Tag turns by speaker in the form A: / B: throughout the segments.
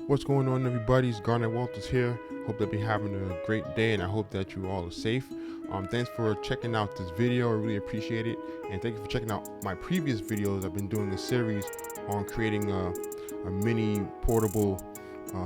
A: What's going on, everybody? It's Garnet Walters here. Hope that you're having a great day, and I hope that you all are safe. Thanks for checking out this video. I really appreciate it, and thank you for checking out my previous videos. I've been doing a series on creating a mini portable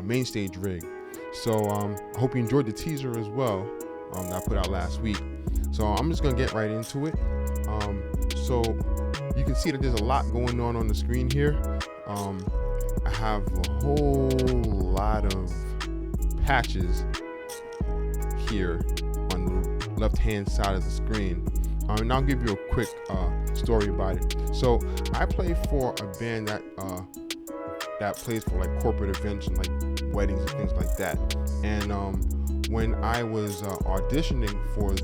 A: Mainstage rig. So I hope you enjoyed the teaser as well that I put out last week. So I'm just gonna get right into it. So you can see that there's a lot going on the screen here. I have a whole lot of patches here on the left hand side of the screen, and I'll give you a quick story about it. So I play for a band that plays for like corporate events and like weddings and things like that. And when I was auditioning for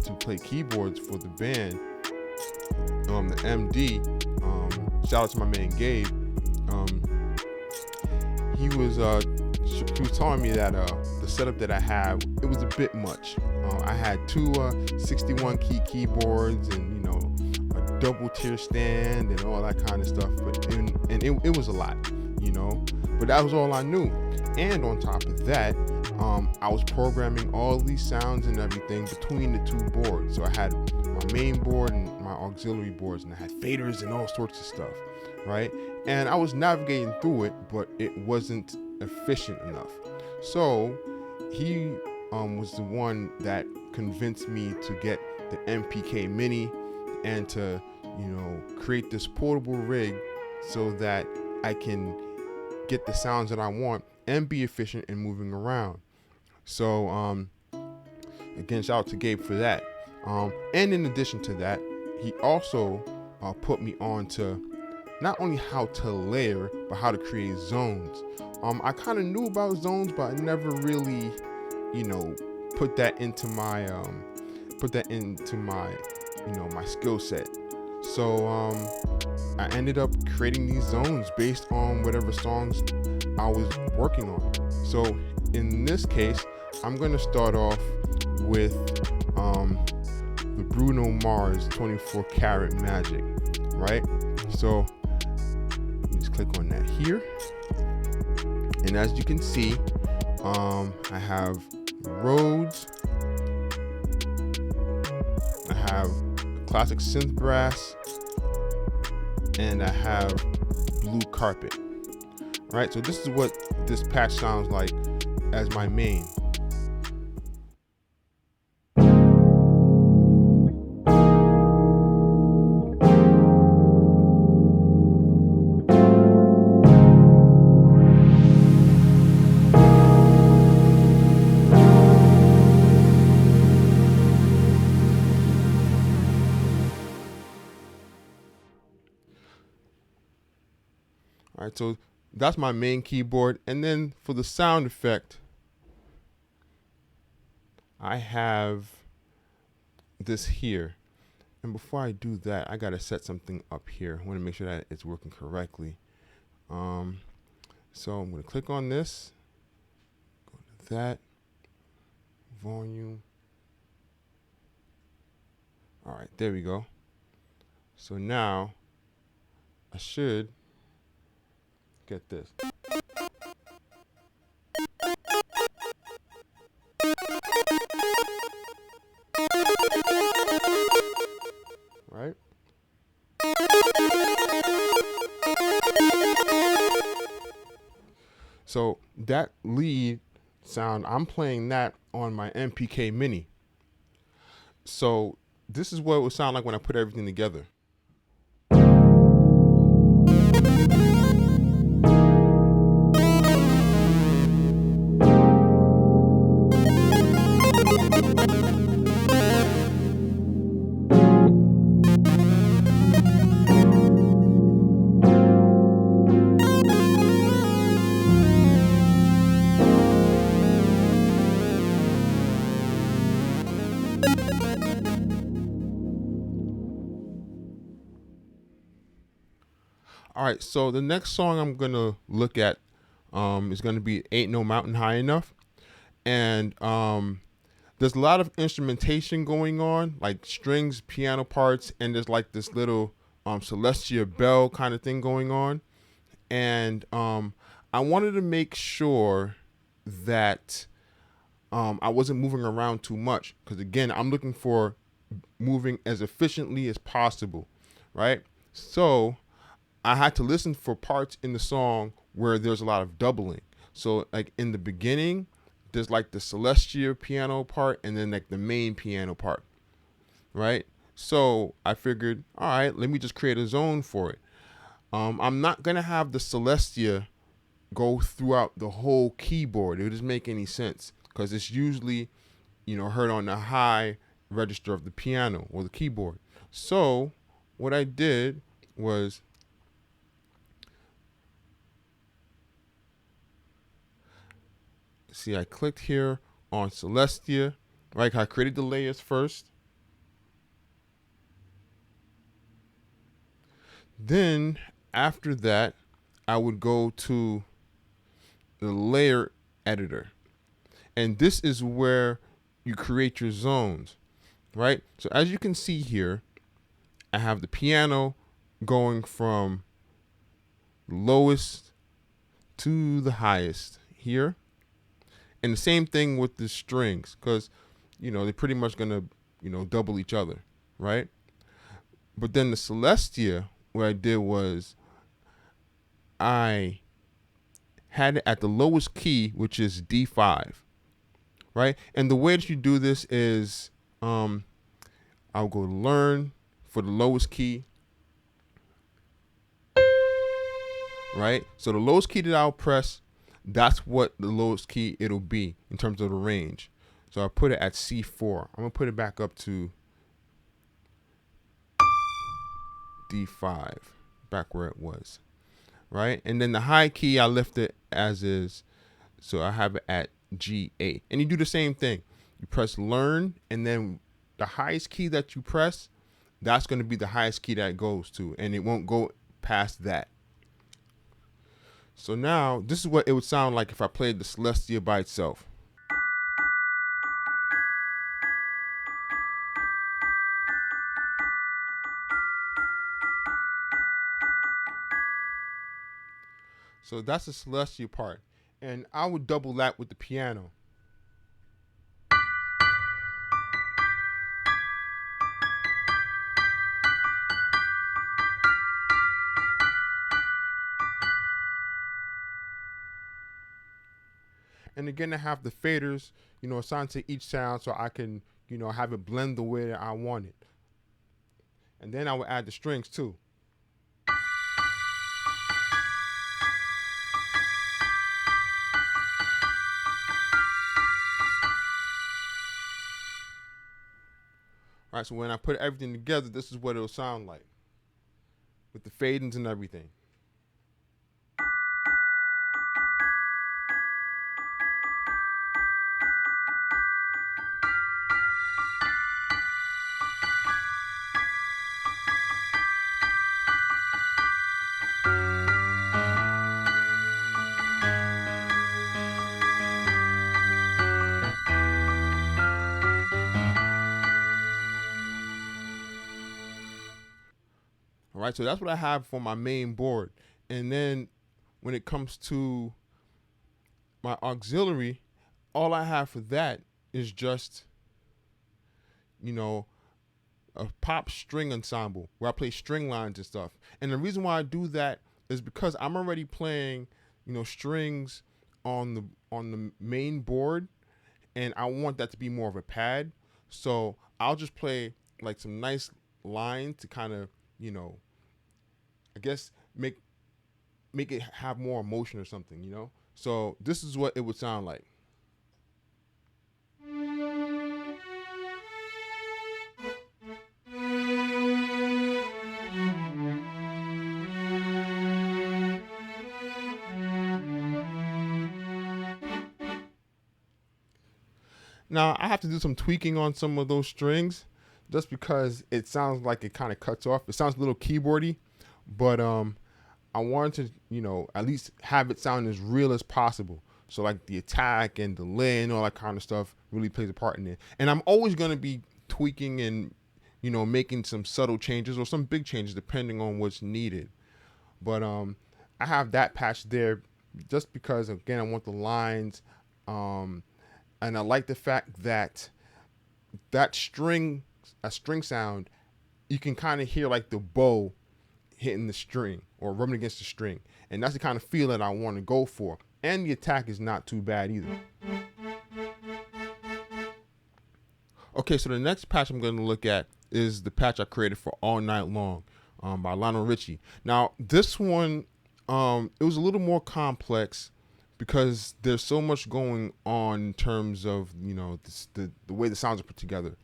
A: to play keyboards for the band, the MD, shout out to my man Gabe, he was telling me that the setup that I have, it was a bit much. I had two 61 key keyboards and a double tier stand and all that kind of stuff, but it was a lot, but that was all I knew. And on top of that, I was programming all these sounds and everything between the two boards. So I had my main board and my auxiliary boards, and I had faders and all sorts of stuff, right? And I was navigating through it, but it wasn't efficient enough. So he was the one that convinced me to get the MPK Mini and to create this portable rig so that I can get the sounds that I want and be efficient in moving around. So again, shout out to Gabe for that. And in addition to that, he also put me on to not only how to layer, but how to create zones. I kind of knew about zones, but I never really, put that into my my skill set. So I ended up creating these zones based on whatever songs I was working on. So in this case, I'm gonna start off with the Bruno Mars 24 Karat Magic, right? So just click on that here, and as you can see, I have Rhodes, I have classic synth brass, and I have blue carpet. All right, so this is what this patch sounds like as my main. All right, so that's my main keyboard. And then for the sound effect, I have this here. And before I do that, I gotta set something up here. I wanna make sure that it's working correctly. So I'm gonna click on this, go to that, volume. All right, there we go. So now I should get this. Right? So that lead sound, I'm playing that on my MPK Mini. So this is what it would sound like when I put everything together. All right, so the next song I'm gonna look at is gonna be "Ain't No Mountain High Enough," and there's a lot of instrumentation going on, like strings, piano parts, and there's like this little Celestia bell kind of thing going on. And I wanted to make sure that I wasn't moving around too much, because again, I'm looking for moving as efficiently as possible, right? So I had to listen for parts in the song where there's a lot of doubling. So like in the beginning, there's like the celestial piano part and then like the main piano part, right? So I figured, all right, let me just create a zone for it. I'm not gonna have the celestia go throughout the whole keyboard. It doesn't make any sense because it's usually, heard on the high register of the piano or the keyboard. So what I did was, see, I clicked here on Celestia, right? I created the layers first. Then after that, I would go to the layer editor. And this is where you create your zones, right? So as you can see here, I have the piano going from lowest to the highest here. And the same thing with the strings, because, they're pretty much going to, double each other, right? But then the Celestia, what I did was I had it at the lowest key, which is D5, right? And the way that you do this is I'll go learn for the lowest key, right? So the lowest key that I'll press, that's what the lowest key it'll be in terms of the range. So I put it at C4. I'm going to put it back up to D5, back where it was, right? And then the high key, I left it as is. So I have it at G8. And you do the same thing. You press learn, and then the highest key that you press, that's going to be the highest key that it goes to, and it won't go past that. So now, this is what it would sound like if I played the Celestia by itself. So that's the Celestia part. And I would double that with the piano. And again, I have the faders, assigned to each sound so I can, have it blend the way that I want it. And then I would add the strings too. All right, so when I put everything together, this is what it'll sound like with the fadings and everything. All right, so that's what I have for my main board. And then when it comes to my auxiliary, all I have for that is just, a pop string ensemble where I play string lines and stuff. And the reason why I do that is because I'm already playing, strings on the main board, and I want that to be more of a pad. So I'll just play like some nice lines to kind of, I guess make it have more emotion or something. So this is what it would sound like. Now I have to do some tweaking on some of those strings just because it sounds like it kind of cuts off. It sounds a little keyboardy, but I wanted to, at least have it sound as real as possible. So like the attack and delay and all that kind of stuff really plays a part in it. And I'm always going to be tweaking and, making some subtle changes or some big changes depending on what's needed. But I have that patch there just because again I want the lines, and I like the fact that that string, a string sound, you can kind of hear like the bow hitting the string or rubbing against the string, and that's the kind of feel that I want to go for. And the attack is not too bad either. Okay, so the next patch I'm going to look at is the patch I created for All Night Long by Lionel Richie. Now, this one, it was a little more complex because there's so much going on in terms of, the way the sounds are put together.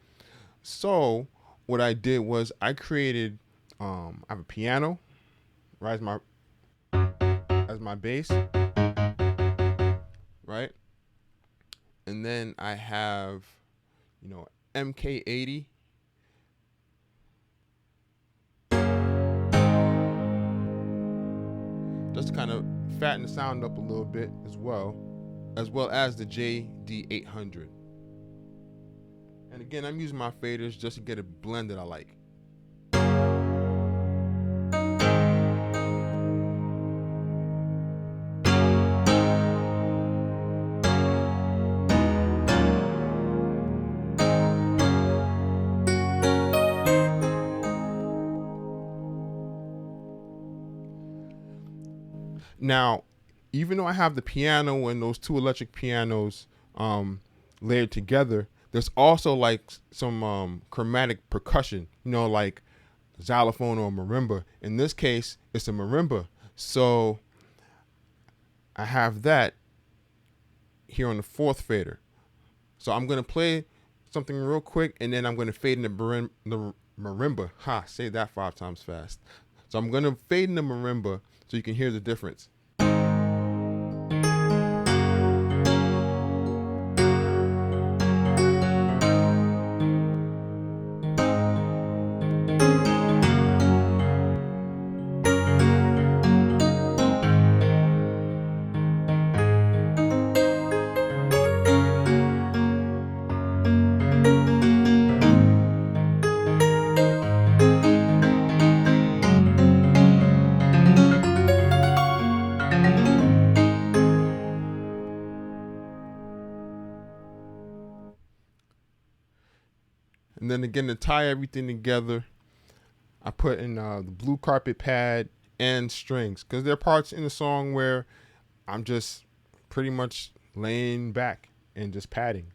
A: So what I did was I created, I have a piano, right, as my bass, right? And then I have, MK80, just to kind of fatten the sound up a little bit as well as the JD800. And again, I'm using my faders just to get a blend that I like. Now, even though I have the piano and those two electric pianos layered together, there's also like some chromatic percussion, like xylophone or marimba. In this case, it's a marimba. So I have that here on the fourth fader. So I'm going to play something real quick, and then I'm going to fade in the marimba. Ha, say that 5 times fast. So I'm going to fade in the marimba so you can hear the difference. And then again, to tie everything together, I put in the blue carpet pad and strings, because there are parts in the song where I'm just pretty much laying back and just padding.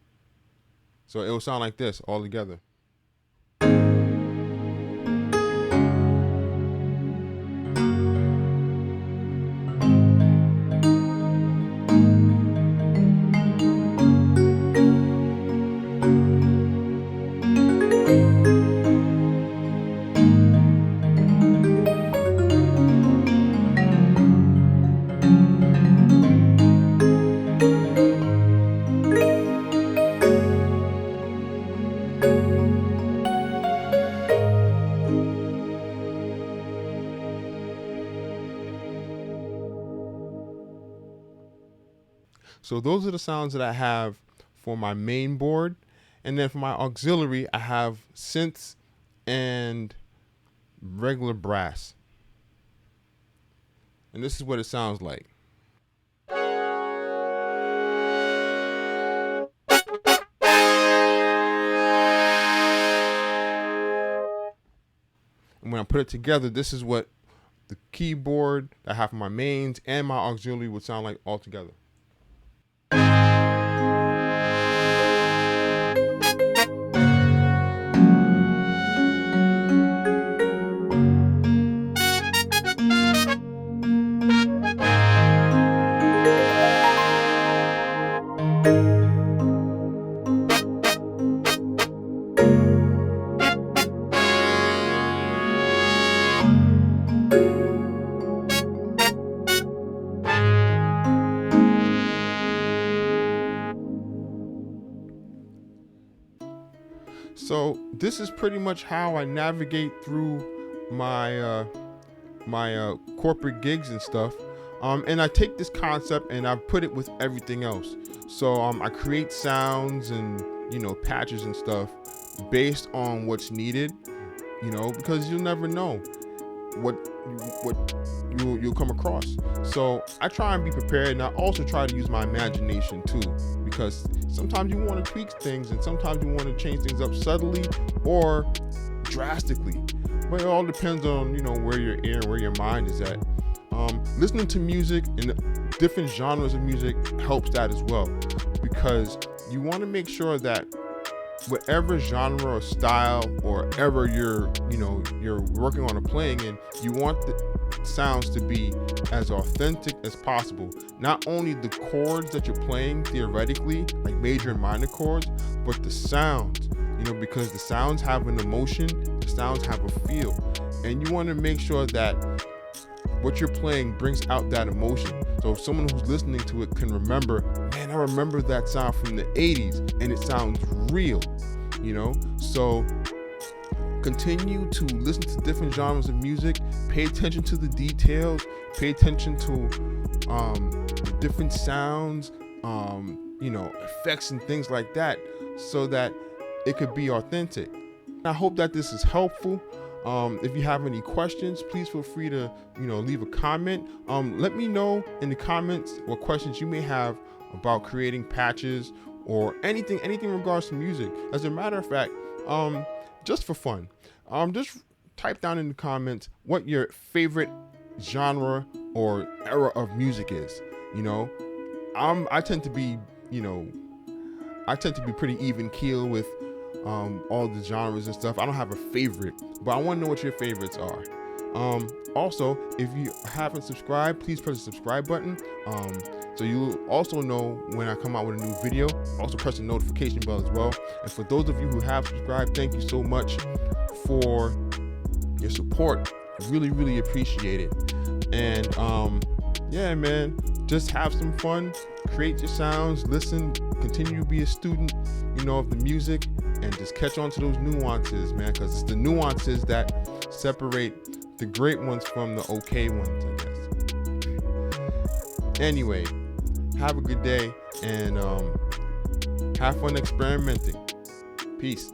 A: So it will sound like this all together. So those are the sounds that I have for my main board. And then for my auxiliary, I have synths and regular brass. And this is what it sounds like. And when I put it together, this is what the keyboard that I have for my mains and my auxiliary would sound like all together. So this is pretty much how I navigate through my corporate gigs and stuff. And I take this concept and I put it with everything else. So I create sounds and patches and stuff based on what's needed. Because you'll never know. you'll come across. So I try and be prepared, and I also try to use my imagination too, because sometimes you want to tweak things, and sometimes you want to change things up subtly or drastically. But it all depends on where your ear, where your mind is at. Listening to music and different genres of music helps that as well, because you want to make sure that whatever genre or style or whatever you're working on or playing in, you want the sounds to be as authentic as possible. Not only the chords that you're playing theoretically, like major and minor chords, but the sounds, because the sounds have an emotion, the sounds have a feel, and you want to make sure that what you're playing brings out that emotion. So if someone who's listening to it can remember, man, I remember that sound from the 80s and it sounds real, So continue to listen to different genres of music, pay attention to the details, pay attention to the different sounds, effects and things like that, so that it could be authentic. I hope that this is helpful. If you have any questions, please feel free to, leave a comment. Let me know in the comments what questions you may have about creating patches or anything in regards to music. As a matter of fact, just for fun, just type down in the comments what your favorite genre or era of music is. I tend to be pretty even keel with all the genres and stuff. I don't have a favorite, but I want to know what your favorites are. Also, if you haven't subscribed, please press the subscribe button, so you'll also know when I come out with a new video. Also press the notification bell as well. And for those of you who have subscribed, thank you so much for your support. Really, really appreciate it. And yeah, man, just have some fun, create your sounds, listen, continue to be a student, of the music, and just catch on to those nuances, man, because it's the nuances that separate the great ones from the okay ones, I guess. Anyway, have a good day, and have fun experimenting. Peace.